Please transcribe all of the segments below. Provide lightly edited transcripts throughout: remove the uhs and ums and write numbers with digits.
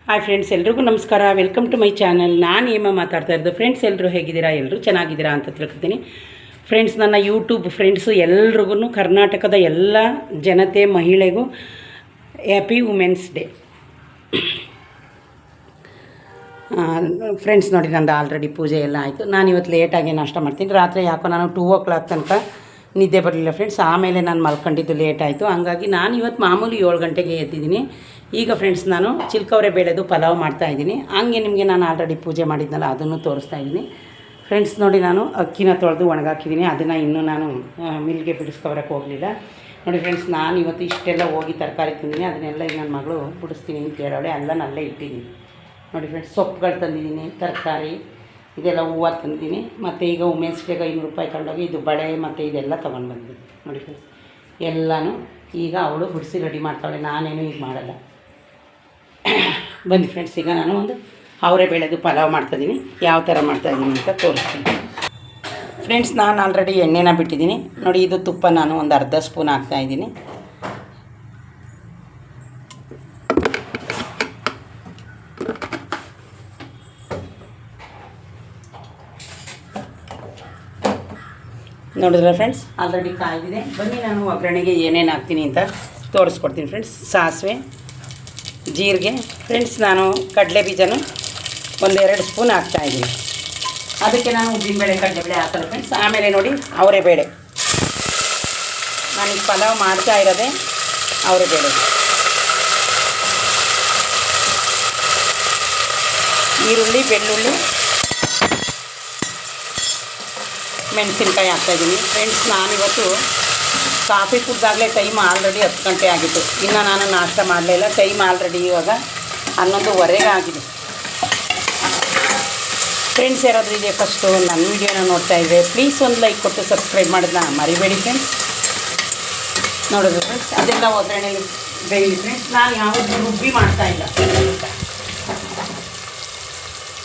Hi friends, ಎಲ್ರಿಗೂ ನಮಸ್ಕಾರ. Welcome to my channel. ನಾನು ಹೇಮ ಮಾತಾಡ್ತಾ ಇರೋದು. ಫ್ರೆಂಡ್ಸ್, ಎಲ್ಲರೂ ಹೇಗಿದ್ದೀರಾ? ಎಲ್ಲರೂ ಚೆನ್ನಾಗಿದ್ದೀರಾ ಅಂತ ತಿಳ್ಕೊತೀನಿ. ಫ್ರೆಂಡ್ಸ್, ನನ್ನ ಯೂಟ್ಯೂಬ್ ಫ್ರೆಂಡ್ಸು ಎಲ್ರಿಗೂ, ಕರ್ನಾಟಕದ ಎಲ್ಲ ಜನತೆ ಮಹಿಳೆಗೂ ಹ್ಯಾಪಿ ವುಮೆನ್ಸ್ ಡೇ. ಫ್ರೆಂಡ್ಸ್, ನೋಡಿ, ನಂದು ಆಲ್ರೆಡಿ ಪೂಜೆ ಎಲ್ಲ ಆಯಿತು. ನಾನು ಇವತ್ತು ಲೇಟಾಗಿ ನಾಷ್ಟ ಮಾಡ್ತೀನಿ. ರಾತ್ರಿ ಯಾಕೋ ನಾನು 2 o'clock ತನಕ ನಿದ್ದೆ ಬರಲಿಲ್ಲ ಫ್ರೆಂಡ್ಸ್. ಆಮೇಲೆ ನಾನು ಮಲ್ಕೊಂಡಿದ್ದು ಲೇಟ್ ಆಯಿತು. ಹಂಗಾಗಿ ನಾನು ಇವತ್ತು ಮಾಮೂಲಿ 7 ಗಂಟೆಗೆ ಎದ್ದಿದ್ದೀನಿ. ಈಗ ಫ್ರೆಂಡ್ಸ್, ನಾನು ಚಿಲ್ಕವರೆ ಬೇಳೆದು ಪಲಾವ್ ಮಾಡ್ತಾಯಿದ್ದೀನಿ. ಹಂಗೆ ನಿಮಗೆ ನಾನು ಆಲ್ರೆಡಿ ಪೂಜೆ ಮಾಡಿದ್ನಲ್ಲ, ಅದನ್ನು ತೋರಿಸ್ತಾ ಇದ್ದೀನಿ. ಫ್ರೆಂಡ್ಸ್, ನೋಡಿ, ನಾನು ಅಕ್ಕಿನ ತೊಳೆದು ಒಣಗಾಕಿದ್ದೀನಿ. ಅದನ್ನು ಇನ್ನೂ ನಾನು ಮಿಲ್ಗೆ ಬಿಡಿಸ್ಕೊಬರಕ್ಕೆ ಹೋಗಲಿಲ್ಲ. ನೋಡಿ ಫ್ರೆಂಡ್ಸ್, ನಾನು ಇವತ್ತು ಇಷ್ಟೆಲ್ಲ ಹೋಗಿ ತರಕಾರಿ ತಿಂದಿನಿ. ಅದನ್ನೆಲ್ಲ ಈಗ ನನ್ನ ಮಗಳು ಬಿಡಿಸ್ತೀನಿ ಅಂತ ಹೇಳೋಳೆ. ಎಲ್ಲ ನಲ್ಲೇ ಇಟ್ಟಿದ್ದೀನಿ. ನೋಡಿ ಫ್ರೆಂಡ್ಸ್, ಸೊಪ್ಪುಗಳು ತಂದಿದ್ದೀನಿ, ತರಕಾರಿ ಇದೆಲ್ಲ ಹೂವು ತಂದಿದ್ದೀನಿ. ಮತ್ತು ಈಗ ವುಮೆನ್ಸ್ ಡೇಗೆ 500 ರೂಪಾಯಿ ತಗೊಂಡೋಗಿ ಇದು ಬಳೆ ಮತ್ತು ಇದೆಲ್ಲ ತೊಗೊಂಡು ಬಂದಿದ್ದೀನಿ. ನೋಡಿ ಫ್ರೆಂಡ್ಸ್, ಎಲ್ಲನೂ ಈಗ ಅವಳು ಬಿಡಿಸಿ ರೆಡಿ ಮಾಡ್ತಾಳೆ. ನಾನೇನು ಈಗ ಮಾಡಲ್ಲ. ಬನ್ನಿ ಫ್ರೆಂಡ್ಸ್, ಈಗ ನಾನು ಒಂದು ಅವರೇ ಬೇಳೆದು ಪಲಾವ್ ಮಾಡ್ತಾಯಿದ್ದೀನಿ. ಯಾವ ಥರ ಮಾಡ್ತಾಯಿದ್ದೀನಿ ಅಂತ ತೋರಿಸ್ತೀನಿ. ಫ್ರೆಂಡ್ಸ್, ನಾನು ಆಲ್ರೆಡಿ ಎಣ್ಣೆನ ಬಿಟ್ಟಿದ್ದೀನಿ. ನೋಡಿ, ಇದು ತುಪ್ಪ ನಾನು ಒಂದು ಅರ್ಧ ಸ್ಪೂನ್ ಹಾಕ್ತಾಯಿದ್ದೀನಿ. ನೋಡಿದ್ರೆ ಫ್ರೆಂಡ್ಸ್, ಆಲ್ರೆಡಿ ಕಾಯ್ದಿದೆ. ಬನ್ನಿ, ನಾನು ಒಗ್ಗರಣೆಗೆ ಏನೇನು ಹಾಕ್ತೀನಿ ಅಂತ ತೋರಿಸ್ಕೊಡ್ತೀನಿ ಫ್ರೆಂಡ್ಸ್. ಸಾಸಿವೆ, ಜೀರಿಗೆ. ಫ್ರೆಂಡ್ಸ್, ನಾನು ಕಡಲೆ ಬೀಜನೂ 1-2 ಸ್ಪೂನ್ ಹಾಕ್ತಾಯಿದ್ದೀನಿ. ಅದಕ್ಕೆ ನಾನು ಉದ್ದಿನಬೇಳೆ, ಕಡಲೆಬೇಳೆ ಹಾಕಲ್ಲ ಫ್ರೆಂಡ್ಸ್. ಆಮೇಲೆ ನೋಡಿ, ಅವರೇ ಬೇಳೆ. ನಾನು ಈ ಪಲಾವ್ ಮಾಡ್ತಾ ಇರೋದೇ ಅವರೇ ಬೇಳೆ. ಈರುಳ್ಳಿ, ಬೆಳ್ಳುಳ್ಳಿ, ಮೆಣಸಿನ್ಕಾಯಿ ಹಾಕ್ತಾಯಿದ್ದೀನಿ. ಫ್ರೆಂಡ್ಸ್, ನಾನಿವತ್ತು ಕಾಫಿ ಕುಡ್ದಾಗಲೇ ಟೈಮ್ ಆಲ್ರೆಡಿ 10 ಗಂಟೆ ಆಗಿತ್ತು. ಇನ್ನು ನಾನು ನಾಷ್ಟ ಮಾಡಲಿಲ್ಲ. ಟೈಮ್ ಆಲ್ರೆಡಿ ಇವಾಗ 11:15 ಆಗಿದೆ. ಫ್ರೆಂಡ್ಸ್, ಯಾರಾದರೂ ಇದೆ ಫಸ್ಟು ನನ್ನ ವೀಡಿಯೋನ ನೋಡ್ತಾ ಇದ್ದರೆ ಪ್ಲೀಸ್ ಒಂದು ಲೈಕ್ ಕೊಟ್ಟು ಸಬ್ಸ್ಕ್ರೈಬ್ ಮಾಡೋದನ್ನ ಮರಿಬೇಡಿ ಫ್ರೆಂಡ್ಸ್. ನೋಡೋದು ಫ್ರೆಂಡ್ಸ್, ಅದೆಲ್ಲ ಒಗ್ಗರಣೆಯಲ್ಲಿ ಬೇಯಿಲಿ ಫ್ರೆಂಡ್ಸ್. ನಾನು ಯಾವಾಗಲೂ ರುಬ್ಬಿ ಮಾಡ್ತಾಯಿಲ್ಲ.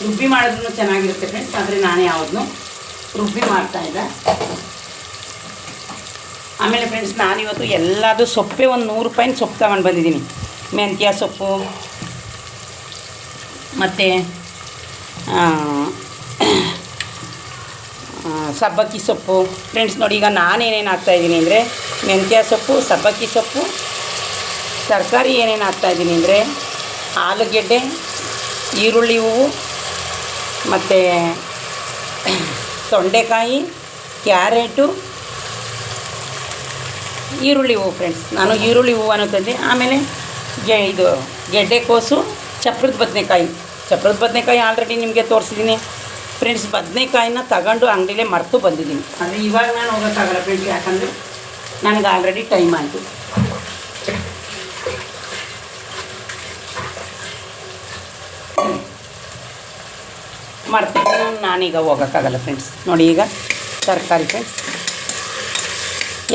ರುಬ್ಬಿ ಮಾಡೋದನ್ನು ಚೆನ್ನಾಗಿರುತ್ತೆ ಫ್ರೆಂಡ್ಸ್, ಆದರೆ ನಾನು ಯಾವ್ದನ್ನೂ ರುಬ್ಬಿ ಮಾಡ್ತಾಯಿಲ್ಲ. ಆಮೇಲೆ ಫ್ರೆಂಡ್ಸ್, ನಾನಿವತ್ತು ಎಲ್ಲದು ಸೊಪ್ಪೆ ಒಂದು 100 ರೂಪಾಯಿನ ಸೊಪ್ಪು ತಗೊಂಡು ಬಂದಿದ್ದೀನಿ. ಮೆಂತ್ಯ ಸೊಪ್ಪು ಮತ್ತು ಸಬ್ಬಕ್ಕಿ ಸೊಪ್ಪು. ಫ್ರೆಂಡ್ಸ್, ನೋಡಿ, ಈಗ ನಾನೇನೇನು ಹಾಕ್ತಾಯಿದ್ದೀನಿ ಅಂದರೆ ಮೆಂತ್ಯ ಸೊಪ್ಪು, ಸಬ್ಬಕ್ಕಿ ಸೊಪ್ಪು, ತರಕಾರಿ ಏನೇನು ಹಾಕ್ತಾಯಿದ್ದೀನಿ ಅಂದರೆ ಆಲೂಗೆಡ್ಡೆ, ಈರುಳ್ಳಿ ಹೂವು ಮತ್ತು ತೊಂಡೆಕಾಯಿ, ಕ್ಯಾರೆಟು, ಈರುಳ್ಳಿ ಹೂವು. ಫ್ರೆಂಡ್ಸ್, ನಾನು ಈರುಳ್ಳಿ ಹೂವನ್ನು ತಂದೆ. ಆಮೇಲೆ ಇದು ಗೆಡ್ಡೆಕೋಸು, ಚಪ್ರದ ಬದನೆಕಾಯಿ ಆಲ್ರೆಡಿ ನಿಮಗೆ ತೋರಿಸಿದ್ದೀನಿ ಫ್ರೆಂಡ್ಸ್. ಬದನೆಕಾಯಿನ ತಗೊಂಡು ಅಂಗಡಿಲೇ ಮರೆತು ಬಂದಿದ್ದೀನಿ. ಆದರೆ ಇವಾಗ ನಾನು ಹೋಗೋಕ್ಕಾಗಲ್ಲ ಫ್ರೆಂಡ್ಸ್, ಯಾಕಂದರೆ ನನಗೆ ಆಲ್ರೆಡಿ ಟೈಮ್ ಆಯಿತು. ಮರ್ತಿದ್ದೀನಿ, ನಾನೀಗ ಹೋಗೋಕ್ಕಾಗಲ್ಲ ಫ್ರೆಂಡ್ಸ್. ನೋಡಿ, ಈಗ ತರಕಾರಿ ಫ್ರೆಂಡ್ಸ್,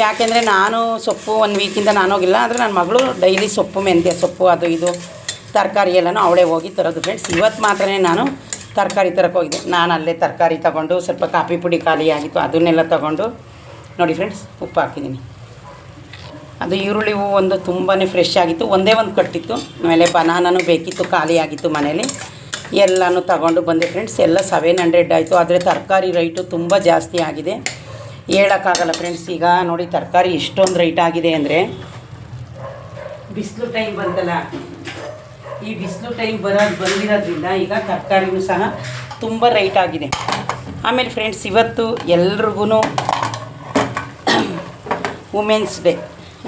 ಯಾಕೆಂದರೆ ನಾನು ಸೊಪ್ಪು 1 ವೀಕಿಂದ ನಾನು ಹೋಗಿಲ್ಲ. ಆದರೆ ನನ್ನ ಮಗಳು ಡೈಲಿ ಸೊಪ್ಪು, ಮೆಂತ್ಯ ಸೊಪ್ಪು, ಅದು ಇದು ತರಕಾರಿ ಎಲ್ಲನೂ ಅವಳೇ ಹೋಗಿ ತರೋದು ಫ್ರೆಂಡ್ಸ್. ಇವತ್ತು ಮಾತ್ರ ನಾನು ತರಕಾರಿ ತರಕ್ಕೆ ಹೋಗಿದ್ದೆ. ನಾನು ಅಲ್ಲೇ ತರಕಾರಿ ತೊಗೊಂಡು ಸ್ವಲ್ಪ ಕಾಫಿ ಪುಡಿ ಖಾಲಿ ಆಗಿತ್ತು, ಅದನ್ನೆಲ್ಲ ತೊಗೊಂಡು ನೋಡಿ ಫ್ರೆಂಡ್ಸ್, ಉಪ್ಪು ಹಾಕಿದ್ದೀನಿ. ಅದು ಈರುಳ್ಳಿ ಹೂವು ಒಂದು ತುಂಬಾ ಫ್ರೆಶ್ ಆಗಿತ್ತು, ಒಂದೇ ಒಂದು ಕಟ್ಟಿತ್ತು. ಆಮೇಲೆ ಬನಾನೂ ಬೇಕಿತ್ತು, ಖಾಲಿ ಆಗಿತ್ತು ಮನೇಲಿ. ಎಲ್ಲನೂ ತಗೊಂಡು ಬಂದೆ ಫ್ರೆಂಡ್ಸ್. ಎಲ್ಲ 700 ಆಯಿತು. ಆದರೆ ತರಕಾರಿ ರೈಟು ತುಂಬ ಜಾಸ್ತಿ ಆಗಿದೆ, ಹೇಳೋಕ್ಕಾಗಲ್ಲ ಫ್ರೆಂಡ್ಸ್. ಈಗ ನೋಡಿ, ತರಕಾರಿ ಎಷ್ಟೊಂದು ರೈಟ್ ಆಗಿದೆ ಅಂದರೆ ಬಿಸಿಲು ಟೈಮ್ ಬಂತಲ್ಲ, ಈ ಬಿಸಿಲು ಟೈಮ್ ಬಂದಿರೋದ್ರಿಂದ ಈಗ ತರಕಾರಿನೂ ಸಹ ತುಂಬ ರೈಟ್ ಆಗಿದೆ. ಆಮೇಲೆ ಫ್ರೆಂಡ್ಸ್, ಇವತ್ತು ಎಲ್ರಿಗೂ ವುಮೆನ್ಸ್ ಡೇ.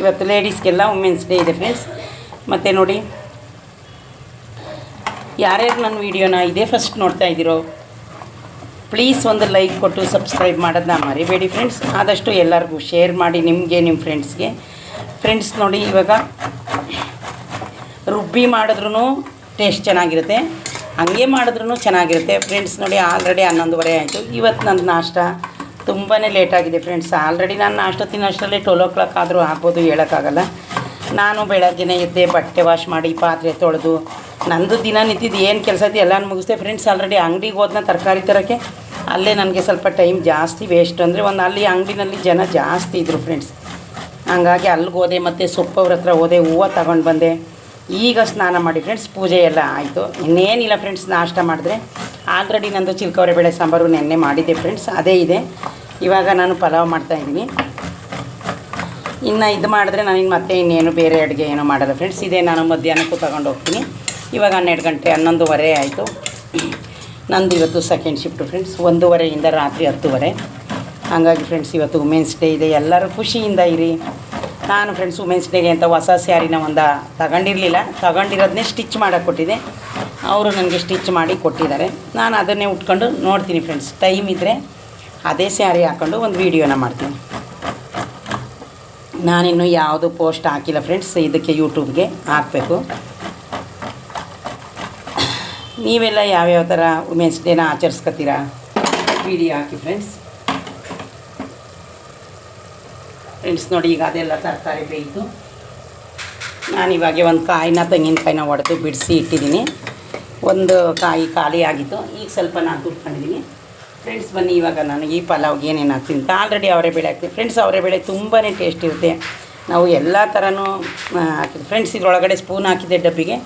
ಇವತ್ತು ಲೇಡೀಸ್ಗೆಲ್ಲ ವುಮೆನ್ಸ್ ಡೇ ಇದೆ ಫ್ರೆಂಡ್ಸ್. ಮತ್ತು ನೋಡಿ, ಯಾರ್ಯಾರು ನನ್ನ ವೀಡಿಯೋನ ಇದೇ ಫಸ್ಟ್ ನೋಡ್ತಾ ಇದ್ದೀರೋ ಪ್ಲೀಸ್ ಒಂದು ಲೈಕ್ ಕೊಟ್ಟು ಸಬ್ಸ್ಕ್ರೈಬ್ ಮಾಡೋದನ್ನ ಮರಿಬೇಡಿ ಫ್ರೆಂಡ್ಸ್. ಆದಷ್ಟು ಎಲ್ಲರಿಗೂ ಶೇರ್ ಮಾಡಿ, ನಿಮಗೆ, ನಿಮ್ಮ ಫ್ರೆಂಡ್ಸ್ಗೆ. ಫ್ರೆಂಡ್ಸ್, ನೋಡಿ, ಇವಾಗ ರುಬ್ಬಿ ಮಾಡಿದ್ರೂ ಟೇಸ್ಟ್ ಚೆನ್ನಾಗಿರುತ್ತೆ, ಹಾಗೆ ಮಾಡಿದ್ರೂ ಚೆನ್ನಾಗಿರುತ್ತೆ ಫ್ರೆಂಡ್ಸ್. ನೋಡಿ, ಆಲ್ರೆಡಿ 11:15 ಆಯಿತು. ಇವತ್ತು ನನ್ನ ನಾಷ್ಟ ತುಂಬಾ ಲೇಟಾಗಿದೆ ಫ್ರೆಂಡ್ಸ್. ಆಲ್ರೆಡಿ ನಾನು ನಾಷ್ಟ ತಿನ್ನೋಷ್ಟರಲ್ಲಿ 12 o'clock ಆದರೂ ಆಗ್ಬೋದು, ಹೇಳೋಕ್ಕಾಗಲ್ಲ. ನಾನು ಬೆಳಗ್ಗೆನೇ ಎದ್ದೆ, ಬಟ್ಟೆ ವಾಶ್ ಮಾಡಿ, ಪಾತ್ರೆ ತೊಳೆದು, ನಂದು ದಿನನಿತ್ಯದ ಏನು ಕೆಲಸ ಐತಿ ಎಲ್ಲನೂ ಮುಗಿಸ್ದೆ ಫ್ರೆಂಡ್ಸ್. ಆಲ್ರೆಡಿ ಅಂಗಡಿಗೆ ಹೋದ್ನ ತರಕಾರಿ ತರೋಕ್ಕೆ, ಅಲ್ಲೇ ನನಗೆ ಸ್ವಲ್ಪ ಟೈಮ್ ಜಾಸ್ತಿ ವೇಸ್ಟ್. ಅಂದರೆ ಅಲ್ಲಿ ಅಂಗಡಿನಲ್ಲಿ ಜನ ಜಾಸ್ತಿ ಇದ್ದರು ಫ್ರೆಂಡ್ಸ್. ಹಂಗಾಗಿ ಅಲ್ಲಿಗೆ ಹೋದೆ. ಮತ್ತು ಸೊಪ್ಪವ್ರ ಹತ್ರ ಹೋದೆ, ಹೂವು ತಗೊಂಡು ಬಂದೆ. ಈಗ ಸ್ನಾನ ಮಾಡಿ ಫ್ರೆಂಡ್ಸ್ ಪೂಜೆ ಎಲ್ಲ ಆಯಿತು. ಇನ್ನೇನಿಲ್ಲ ಫ್ರೆಂಡ್ಸ್, ನಾಷ್ಟ ಮಾಡಿದ್ರೆ ಆಲ್ರೆಡಿ ನಂದು ಚಿಲ್ಕವರೆ ಬೇಳೆ ಸಾಂಬಾರು ನೆನ್ನೆ ಮಾಡಿದ್ದೆ ಫ್ರೆಂಡ್ಸ್, ಅದೇ ಇದೆ. ಇವಾಗ ನಾನು ಪಲಾವ್ ಮಾಡ್ತಾಯಿದ್ದೀನಿ. ಇನ್ನು ಇದು ಮಾಡಿದ್ರೆ ನನಗೆ ಮತ್ತೆ ಇನ್ನೇನು ಬೇರೆ ಅಡುಗೆ ಏನೂ ಮಾಡಲ್ಲ ಫ್ರೆಂಡ್ಸ್. ಇದೇ ನಾನು ಮಧ್ಯಾಹ್ನಕ್ಕೂ ತಗೊಂಡು ಹೋಗ್ತೀನಿ. ಇವಾಗ 12 ಗಂಟೆ 11:30 ಆಯಿತು. ನಂದು ಇವತ್ತು ಸೆಕೆಂಡ್ ಶಿಫ್ಟು ಫ್ರೆಂಡ್ಸ್, 1:30 ರಾತ್ರಿ 10:30. ಹಾಗಾಗಿ ಫ್ರೆಂಡ್ಸ್ ಇವತ್ತು ವುಮೆನ್ಸ್ ಡೇ ಇದೆ, ಎಲ್ಲರೂ ಖುಷಿಯಿಂದ ಇರಿ. ನಾನು ಫ್ರೆಂಡ್ಸ್ ವುಮೆನ್ಸ್ ಡೇಗೆ ಅಂತ ಹೊಸ ಸ್ಯಾರಿನ ತಗೊಂಡಿರಲಿಲ್ಲ, ತಗೊಂಡಿರೋದನ್ನೇ ಸ್ಟಿಚ್ ಮಾಡೋಕ್ಕೆ ಕೊಟ್ಟಿದ್ದೆ. ಅವರು ನನಗೆ ಸ್ಟಿಚ್ ಮಾಡಿ ಕೊಟ್ಟಿದ್ದಾರೆ. ನಾನು ಅದನ್ನೇ ಉಟ್ಕೊಂಡು ನೋಡ್ತೀನಿ ಫ್ರೆಂಡ್ಸ್. ಟೈಮ್ ಇದ್ದರೆ ಅದೇ ಸ್ಯಾರಿ ಹಾಕ್ಕೊಂಡು ಒಂದು ವೀಡಿಯೋನ ಮಾಡ್ತೀನಿ. ನಾನಿನ್ನೂ ಯಾವುದು ಪೋಸ್ಟ್ ಹಾಕಿಲ್ಲ ಫ್ರೆಂಡ್ಸ್, ಇದಕ್ಕೆ ಯೂಟ್ಯೂಬ್ಗೆ ಹಾಕಬೇಕು. ನೀವೆಲ್ಲ ಯಾವ್ಯಾವ ಥರ ವುಮೆನ್ಸ್ ಡೇನ ಆಚರಿಸ್ಕೊತೀರಾ ವಿಡಿಯೋ ಹಾಕಿ ಫ್ರೆಂಡ್ಸ್. ನೋಡಿ, ಈಗ ಅದೆಲ್ಲ ತರಕಾರಿ ಬೇಯಿತು. ನಾನಿವಾಗ ಒಂದು ತೆಂಗಿನಕಾಯಿನ ಒಡೆದು ಬಿಡಿಸಿ ಇಟ್ಟಿದ್ದೀನಿ. ಒಂದು ಕಾಯಿ ಖಾಲಿ ಆಗಿತ್ತು, ಈಗ ಸ್ವಲ್ಪ ನಾನು ತುರ್ಕೊಂಡಿದ್ದೀನಿ ಫ್ರೆಂಡ್ಸ್. ಬನ್ನಿ ಇವಾಗ ನಾನು ಈ ಪಲಾವ್ಗೆ ಏನೇನು ಹಾಕ್ತೀನಿ ಅಂತ. ಆಲ್ರೆಡಿ ಅವರೆಬೇಳೆ ಹಾಕ್ತೀನಿ ಫ್ರೆಂಡ್ಸ್. ಅವರೆಬೇಳೆ ತುಂಬಾ ಟೇಸ್ಟ್ ಇರುತ್ತೆ. ನಾವು ಎಲ್ಲ ಥರನೂ ಹಾಕಿದ್ವಿ ಫ್ರೆಂಡ್ಸ್. ಇದರೊಳಗಡೆ ಸ್ಪೂನ್ ಹಾಕಿದ್ದೆ ಡಬ್ಬಿಗೆ,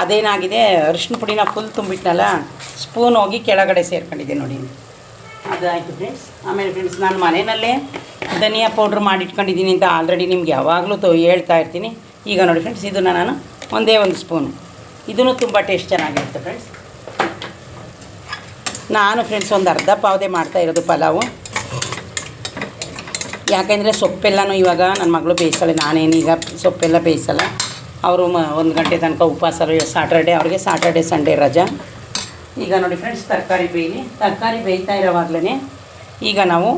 ಅದೇನಾಗಿದೆ ಅರಿಶಿನ ಪುಡಿನ ಫುಲ್ ತುಂಬಿಟ್ನಲ್ಲ, ಸ್ಪೂನ್ ಹೋಗಿ ಕೆಳಗಡೆ ಸೇರ್ಕೊಂಡಿದ್ದೆ ನೋಡಿ, ಅದಾಯಿತು ಫ್ರೆಂಡ್ಸ್. ಆಮೇಲೆ ಫ್ರೆಂಡ್ಸ್, ನಾನು ಮನೆಯಲ್ಲೇ ಧನಿಯಾ ಪೌಡ್ರ್ ಮಾಡಿಟ್ಕೊಂಡಿದ್ದೀನಿ ಅಂತ ಆಲ್ರೆಡಿ ನಿಮ್ಗೆ ಯಾವಾಗಲೂ ಹೇಳ್ತಾ ಇರ್ತೀನಿ. ಈಗ ನೋಡಿ ಫ್ರೆಂಡ್ಸ್, ಇದನ್ನು ನಾನು ಒಂದೇ ಒಂದು ಸ್ಪೂನು, ಇದೂ ತುಂಬ ಟೇಸ್ಟ್ ಚೆನ್ನಾಗಿರುತ್ತೆ ಫ್ರೆಂಡ್ಸ್. ನಾನು ಫ್ರೆಂಡ್ಸ್ ಒಂದು ಅರ್ಧ ಪಾವದೆ ಮಾಡ್ತಾಯಿರೋದು ಪಲಾವು. ಯಾಕೆಂದರೆ ಸೊಪ್ಪೆಲ್ಲನೂ ಇವಾಗ ನನ್ನ ಮಗಳು ಬೇಯಿಸಲ್ಲ, ನಾನೇನೀಗ ಸೊಪ್ಪೆಲ್ಲ ಬೇಯಿಸಲ್ಲ. ಅವರು 1 ಗಂಟೆ ತನಕ ಉಪವಾಸ, ಸಾಟರ್ಡೆ ಅವ್ರಿಗೆ, ಸಾಟರ್ಡೆ ಸಂಡೇ ರಜಾ. ಈಗ ನೋಡಿ ಫ್ರೆಂಡ್ಸ್, ತರಕಾರಿ ಬೇಯ್ತಾ ಇರೋವಾಗಲೇ ಈಗ ನಾವು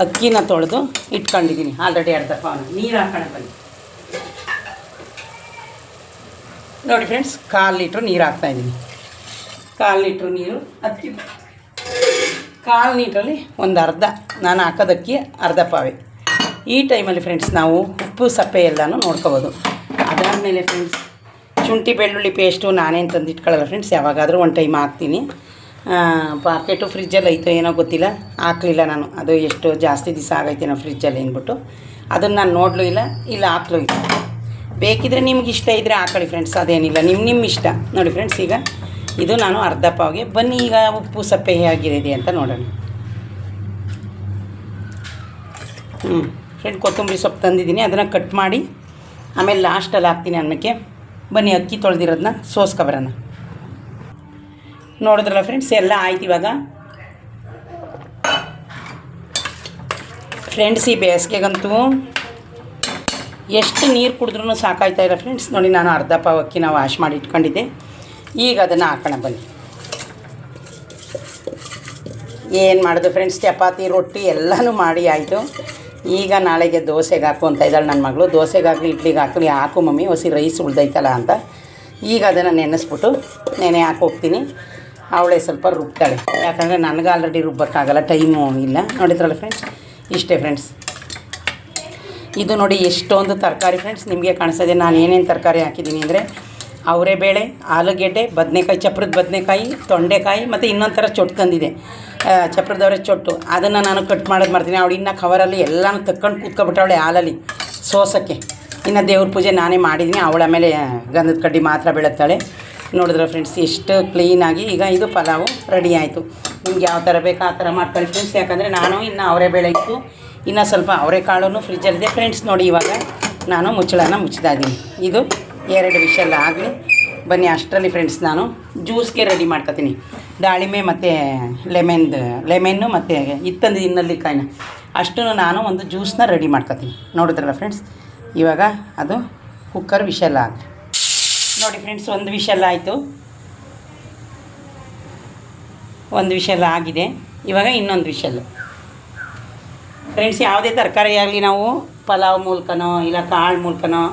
ಅಕ್ಕಿನ ತೊಳೆದು ಇಟ್ಕೊಂಡಿದ್ದೀನಿ. ಆಲ್ರೆಡಿ ಅರ್ಧ ಪಾವನ ನೀರು ಹಾಕೋಣ ಬನ್ನಿ. ನೋಡಿ ಫ್ರೆಂಡ್ಸ್, 1/4 ಲೀಟ್ರ್ ನೀರು ಹಾಕ್ತಾಯಿದ್ದೀನಿ. 1/4 ಲೀಟ್ರ್ ನೀರು, ಅಕ್ಕಿ 1/4 ಲೀಟ್ರಲ್ಲಿ ಒಂದು ಅರ್ಧ ನಾನು ಹಾಕೋದಕ್ಕಿ ಅರ್ಧ ಪಾವೆ. ಈ ಟೈಮಲ್ಲಿ ಫ್ರೆಂಡ್ಸ್ ನಾವು ಉಪ್ಪು ಸಪ್ಪೆ ಎಲ್ಲನೂ ನೋಡ್ಕೋಬೋದು. ಅದಾದಮೇಲೆ ಫ್ರೆಂಡ್ಸ್, ಶುಂಠಿ ಬೆಳ್ಳುಳ್ಳಿ ಪೇಸ್ಟು ನಾನೇನು ತಂದಿಟ್ಕೊಳ್ಳಲ್ಲ ಫ್ರೆಂಡ್ಸ್, ಯಾವಾಗಾದರೂ ಒಂದು ಟೈಮ್ ಹಾಕ್ತೀನಿ. ಪಾಕೆಟು ಫ್ರಿಜ್ಜಲ್ಲಿ ಐತೋ ಏನೋ ಗೊತ್ತಿಲ್ಲ, ಹಾಕಲಿಲ್ಲ ನಾನು. ಅದು ಎಷ್ಟು ಜಾಸ್ತಿ ದಿವಸ ಆಗೈತೆ ನಾವು ಫ್ರಿಜ್ಜಲ್ಲಿ ಅಂದ್ಬಿಟ್ಟು ಅದನ್ನು ನಾನು ನೋಡಲೂ ಇಲ್ಲ ಹಾಕ್ಲೂ ಇಲ್ಲ. ಬೇಕಿದ್ರೆ ನಿಮ್ಗೆ ಇಷ್ಟ ಇದ್ದರೆ ಹಾಕೊಳ್ಳಿ ಫ್ರೆಂಡ್ಸ್, ಅದೇನಿಲ್ಲ, ನಿಮ್ಮ ಇಷ್ಟ. ನೋಡಿ ಫ್ರೆಂಡ್ಸ್, ಈಗ ಇದು ನಾನು ಅರ್ಧ ಪಾವ್ಗೆ. ಬನ್ನಿ ಈಗ ಉಪ್ಪು ಸಪ್ಪೆ ಹೇಗಿದೆ ಅಂತ ನೋಡೋಣ. ಫ್ರೆಂಡ್, ಕೊತ್ತಂಬರಿ ಸೊಪ್ಪು ತಂದಿದ್ದೀನಿ, ಅದನ್ನು ಕಟ್ ಮಾಡಿ ಆಮೇಲೆ ಲಾಸ್ಟಲ್ಲಿ ಹಾಕ್ತೀನಿ ಅನ್ನಕ್ಕೆ. ಬನ್ನಿ ಅಕ್ಕಿ ತೊಳೆದಿರೋದನ್ನ ಸೋಸ್ಕೊಬರೋಣ. ನೋಡಿದ್ರಲ್ಲ ಫ್ರೆಂಡ್ಸ್, ಎಲ್ಲ ಆಯ್ತು. ಇವಾಗ ಫ್ರೆಂಡ್ಸ್, ಈ ಬೇಸಿಗೆಗಂತೂ ಎಷ್ಟು ನೀರು ಕುಡಿದ್ರೂ ಸಾಕಾಯ್ತಾಯಿಲ್ಲ ಫ್ರೆಂಡ್ಸ್. ನೋಡಿ, ನಾನು ಅರ್ಧ ಪಾವ್ ಅಕ್ಕಿನ ವಾಶ್ ಮಾಡಿ ಇಟ್ಕೊಂಡಿದ್ದೆ. ಈಗ ಅದನ್ನು ಹಾಕೋಣ ಬನ್ನಿ. ಏನು ಮಾಡೋದು ಫ್ರೆಂಡ್ಸ್, ಚಪಾತಿ ರೊಟ್ಟಿ ಎಲ್ಲನೂ ಮಾಡಿ ಆಯಿತು. ಈಗ ನಾಳೆಗೆ ದೋಸೆಗೆ ಹಾಕು ಅಂತ ಇದ್ದಾಳೆ ನನ್ನ ಮಗಳು. ದೋಸೆಗೆ ಹಾಕಲಿ ಇಡ್ಲಿಗೆ ಹಾಕಲಿ, ಹಾಕು ಮಮ್ಮಿ, ಹೊಸಿ ರೈಸ್ ಉಳ್ದೈತಲ್ಲ ಅಂತ. ಈಗ ಅದನ್ನು ನೆನೆಸ್ಬಿಟ್ಟು ನೆನೆ ಹಾಕಿ ಹೋಗ್ತೀನಿ. ಅವಳೇ ಸ್ವಲ್ಪ ರುಬ್ತಾಳೆ, ಯಾಕಂದರೆ ನನಗೆ ಆಲ್ರೆಡಿ ರುಬ್ಬಕ್ಕಾಗಲ್ಲ, ಟೈಮು ಇಲ್ಲ. ನೋಡಿದ್ರಲ್ಲ ಫ್ರೆಂಡ್ಸ್, ಇಷ್ಟೇ ಫ್ರೆಂಡ್ಸ್. ಇದು ನೋಡಿ ಎಷ್ಟೊಂದು ತರಕಾರಿ ಫ್ರೆಂಡ್ಸ್ ನಿಮಗೆ ಕಾಣಿಸ್ತದೆ. ನಾನು ಏನೇನು ತರಕಾರಿ ಹಾಕಿದ್ದೀನಿ ಅಂದರೆ ಅವರೆಬೇಳೆ, ಆಲೂಗೆಡ್ಡೆ, ಬದನೆಕಾಯಿ, ಚಪ್ರದ ಬದನೆಕಾಯಿ, ತೊಂಡೆಕಾಯಿ, ಮತ್ತು ಇನ್ನೊಂದು ಥರ ಚೊಟ್ಟು ತಂದಿದೆ, ಚಪ್ರದವರೆ ಚೊಟ್ಟು. ಅದನ್ನು ನಾನು ಕಟ್ ಮಾಡೋದು ಮಾಡ್ತೀನಿ. ಅವಳು ಇನ್ನೂ ಕವರಲ್ಲಿ ಎಲ್ಲನೂ ತಕ್ಕೊಂಡು ಕೂತ್ಕೊಬಿಟ್ಟವಳೆ ಹಾಲಲ್ಲಿ ಸೋಸೋಕ್ಕೆ. ಇನ್ನು ದೇವ್ರ ಪೂಜೆ ನಾನೇ ಮಾಡಿದ್ದೀನಿ. ಅವಳ ಮೇಲೆ ಗಂಧದ ಕಡ್ಡಿ ಮಾತ್ರ ಬೀಳುತ್ತಾಳೆ. ನೋಡಿದ್ರೆ ಫ್ರೆಂಡ್ಸ್, ಎಷ್ಟು ಕ್ಲೀನಾಗಿ ಈಗ ಇದು ಪಲಾವು ರೆಡಿ ಆಯಿತು. ನಿಮ್ಗೆ ಯಾವ ಥರ ಬೇಕು ಆ ಥರ ಮಾಡ್ಕೊಳ್ಳಿ ಫ್ರೆಂಡ್ಸ್. ಯಾಕಂದರೆ ನಾನು ಇನ್ನು ಅವರೆಬೇಳೆ ಇತ್ತು, ಇನ್ನು ಸ್ವಲ್ಪ ಅವರೆಕಾಳು ಫ್ರಿಜ್ಜಲ್ಲಿದೆ ಫ್ರೆಂಡ್ಸ್. ನೋಡಿ, ಇವಾಗ ನಾನು ಮುಚ್ಚಳನ ಮುಚ್ತಾ ಇದ್ದೀನಿ. ಇದು 2 ವಿಷಲ್ ಆಗಲಿ. ಬನ್ನಿ, ಅಷ್ಟರಲ್ಲಿ ಫ್ರೆಂಡ್ಸ್ ನಾನು ಜ್ಯೂಸ್ಗೆ ರೆಡಿ ಮಾಡ್ಕೊತೀನಿ. ದಾಳಿಂಬೆ ಮತ್ತು ಲೆಮೆನ್ನು ಮತ್ತು ಇತ್ತಂದು ಇನ್ನಲ್ಲಿಕಾಯಿನ ಅಷ್ಟೂ ನಾನು ಒಂದು ಜ್ಯೂಸನ್ನ ರೆಡಿ ಮಾಡ್ಕೊತೀನಿ. ನೋಡಿದ್ರಲ್ಲ ಫ್ರೆಂಡ್ಸ್, ಇವಾಗ ಅದು ಕುಕ್ಕರ್ ವಿಷಲ್ ಆಗಲಿ. ನೋಡಿ ಫ್ರೆಂಡ್ಸ್, ಒಂದು ವಿಷಲ್ ಆಯಿತು, ಒಂದು ವಿಷಲ್ ಆಗಿದೆ. ಇವಾಗ ಇನ್ನೊಂದು ವಿಷಲ್ಲು ಫ್ರೆಂಡ್ಸ್. ಯಾವುದೇ ತರಕಾರಿ ಆಗಲಿ ನಾವು ಪಲಾವ್ ಮೂಲಕನೋ ಇಲ್ಲ ಕಾಳು ಮೂಲಕನೋ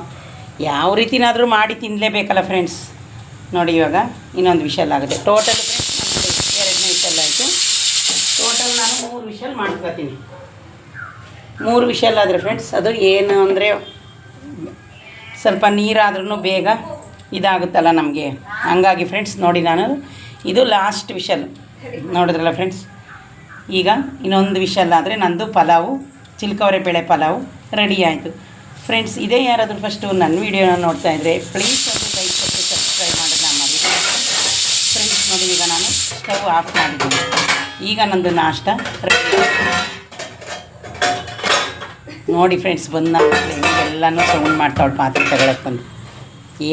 ಯಾವ ರೀತಿನಾದರೂ ಮಾಡಿ ತಿನ್ನಲೇಬೇಕಲ್ಲ ಫ್ರೆಂಡ್ಸ್. ನೋಡಿ, ಇವಾಗ ಇನ್ನೊಂದು ವಿಷಲ್ ಆಗುತ್ತೆ. ಟೋಟಲ್ ಫ್ರೆಂಡ್ಸ್ 2ನೇ ವಿಷಲ್ ಆಯಿತು. ಟೋಟಲ್ ನಾನು 3 ವಿಷಲ್ ಮಾಡ್ಕೊತೀನಿ. 3 ವಿಷಲ್ ಆದರೆ ಫ್ರೆಂಡ್ಸ್, ಅದು ಏನು ಅಂದರೆ ಸ್ವಲ್ಪ ನೀರಾದ್ರೂ ಬೇಗ ಇದಾಗುತ್ತಲ್ಲ ನಮಗೆ, ಹಂಗಾಗಿ ಫ್ರೆಂಡ್ಸ್. ನೋಡಿ, ನಾನು ಇದು ಲಾಸ್ಟ್ ವಿಷಲ್. ನೋಡಿದ್ರಲ್ಲ ಫ್ರೆಂಡ್ಸ್, ಈಗ ಇನ್ನೊಂದು ವಿಷಲ್ ಆದರೆ ನಂದು ಪಲಾವು, ಚಿಲ್ಕವರೆ ಬೇಳೆ ಪಲಾವು ರೆಡಿ ಆಯಿತು ಫ್ರೆಂಡ್ಸ್. ಇದೇ ಯಾರಾದರೂ ಫಸ್ಟು ನನ್ನ ವೀಡಿಯೋನ ನೋಡ್ತಾ ಇದ್ದರೆ ಪ್ಲೀಸ್ ಒಂದು ಲೈಕ್ ಕೊಟ್ಟು ನೋಡಿ ಈಗ ನಾನು ಸ್ಟವ್ ಆಫ್ ಮಾಡಿದ್ದೀನಿ. ಈಗ ನಂದು ನಾಷ್ಟ ರೆಡಿ. ನೋಡಿ ಫ್ರೆಂಡ್ಸ್, ಬಂದು ನಾನು ಎಲ್ಲನೂ ಸೌಂಡ್ ಮಾಡ್ತಾವಳು ಪಾತ್ರೆ ತಗೊಳಕ್ಕೆ ಬಂದು.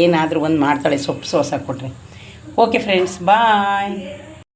ಏನಾದರೂ ಒಂದು ಮಾಡ್ತಾಳೆ ಸೊಪ್ಪು ಸೋಸಾಕ್ಬಿಟ್ರೆ. ಓಕೆ ಫ್ರೆಂಡ್ಸ್, ಬಾಯ್.